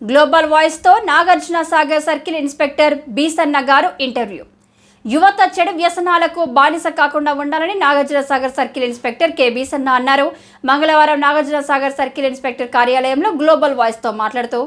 Global వాయిస్తో Nagarjuna Sagar circle inspector Beesanna garu interview. యువత చెడు వ్యసనాలకు బానిస కాకుండా ఉండాలని Nagarjuna Sagar circle inspector K Beesanna అన్నారు. మంగళవారం నాగార్జున సాగర్ సర్కిల్ ఇన్స్పెక్టర్ కార్యాలయంలో గ్లోబల్ వాయిస్తో మాట్లాడుతూ,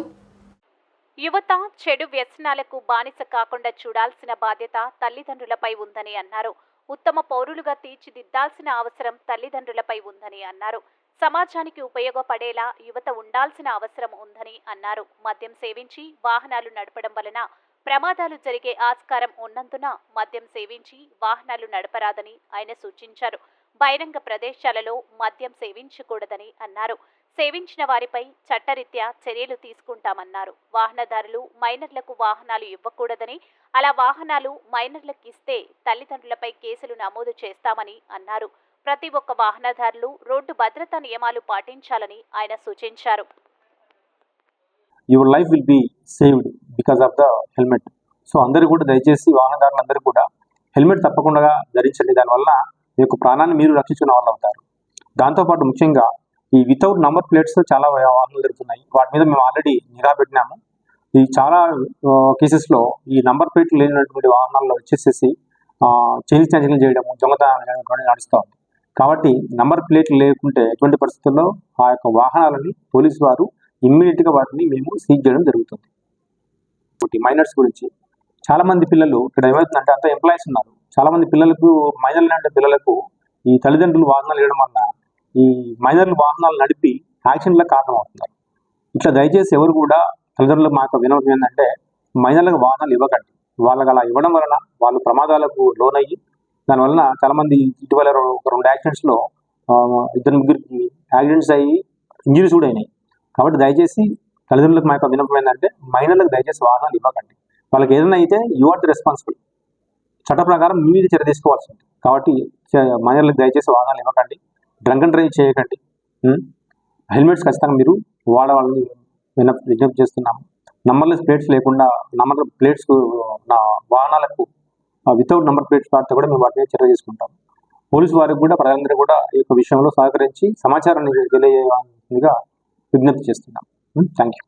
యువత చెడు వ్యసనాలకు బానిస కాకుండా చూడాల్సిన బాధ్యత తల్లిదండ్రులపై ఉందని అన్నారు. ఉత్తమ పౌరులుగా తీర్చిదిద్దాల్సిన అవసరం తల్లిదండ్రులపై ఉందని అన్నారు. సమాజానికి ఉపయోగపడేలా యువత ఉండాల్సిన అవసరం ఉందని అన్నారు. మద్యం సేవించి వాహనాలు నడపడం వలన ప్రమాదాలు జరిగే ఆస్కారం ఉన్నందున మద్యం సేవించి వాహనాలు నడపరాదని ఆయన సూచించారు. బహిరంగ ప్రదేశాలలో మద్యం సేవించకూడదని అన్నారు. సేవించిన వారిపై చట్టరీత్యా చర్యలు తీసుకుంటామన్నారు. వాహనదారులు మైనర్లకు వాహనాలు ఇవ్వకూడదని, అలా వాహనాలు మైనర్లకు ఇస్తే తల్లిదండ్రులపై కేసులు నమోదు చేస్తామని అన్నారు. ప్రతి ఒక్క వాహనదారులు రోడ్డు భద్రతా నియమాలు పాటించాలని ఆయన సూచించారు. Your life will be saved because of the helmet. So అందరూ కూడా దయచేసి వాహనదారులందరూ కూడా హెల్మెట్ తప్పకుండా ధరించండి. దానివల్ల మీ యొక్క ప్రాణాన్ని మీరు రక్షించుకున్న వాళ్ళు అవుతారు. దాంతోపాటు ముఖ్యంగా ఈ వితౌట్ నంబర్ ప్లేట్స్ చాలా వాహనాలు జరుగుతున్నాయి. వాటి మీద మేము ఆల్రెడీ నిఘా పెట్టినాము. ఈ చాలా కేసెస్లో ఈ నంబర్ ప్లేట్లు లేనటువంటి వాహనాల్లో వచ్చేసేసి చైన్ స్నాచింగ్ చేయడము, దొంగతనం చేయడం నడుస్తూ ఉంది. కాబట్టి నంబర్ ప్లేట్లు లేకుంటే ఎటువంటి పరిస్థితుల్లో ఆ యొక్క వాహనాలని పోలీసు వారు ఇమ్మీడియట్గా వాటిని మేము సీజ్ చేయడం జరుగుతుంది. మైనర్స్ గురించి చాలామంది పిల్లలు ఇక్కడ ఏమవుతుందంటే అంత ఎంప్లాయీస్ ఉన్నారు. చాలామంది పిల్లలకు మైనర్లు అంటే పిల్లలకు ఈ తల్లిదండ్రులు వాహనాలు వేయడం వల్ల ఈ మైనర్లు వాహనాలు నడిపి యాక్సిడెంట్లకు కారణం అవుతున్నారు. ఇట్లా దయచేసి ఎవరు కూడా తల్లిదండ్రులకు మా యొక్క వినోదం ఏంటంటే మైనర్లకు వాహనాలు ఇవ్వకండి. వాళ్ళకి అలా ఇవ్వడం వలన వాళ్ళు ప్రమాదాలకు లోనయ్యి దానివలన చాలామంది ఇటీవల ఒక 2 యాక్సిడెంట్స్లో 2-3 యాక్సిడెంట్స్ అయ్యి ఇంజరీస్ కూడా అయినాయి. కాబట్టి దయచేసి తల్లిదండ్రులకు మా యొక్క వినోదం ఏంటంటే మైనర్లకు దయచేసి వాహనాలు ఇవ్వకండి. వాళ్ళకి ఏదైనా అయితే యు ఆర్ ది రెస్పాన్సిబుల్. చట్ట ప్రకారం మీ మీద చర్య తీసుకోవాల్సి ఉంటుంది. కాబట్టి మైనర్లకు దయచేసి వాహనాలు ఇవ్వకండి. డ్రంక్ అండ్ డ్రైవ్ చేయకండి. హెల్మెట్స్ ఖచ్చితంగా మీరు వాడవాళ్ళని విజ్ఞప్తి చేస్తున్నాము. నంబర్లెస్ ప్లేట్స్ లేకుండా నంబర్ ప్లేట్స్ నా వాహనాలకు వితౌట్ నంబర్ ప్లేట్స్ వాడితే కూడా మేము వాటి మీద చర్య తీసుకుంటాం. పోలీసు వారికి కూడా ప్రజలందరూ కూడా ఈ యొక్క విషయంలో సహకరించి సమాచారాన్ని తెలియజేయడానికి విజ్ఞప్తి చేస్తున్నాం. Thank you.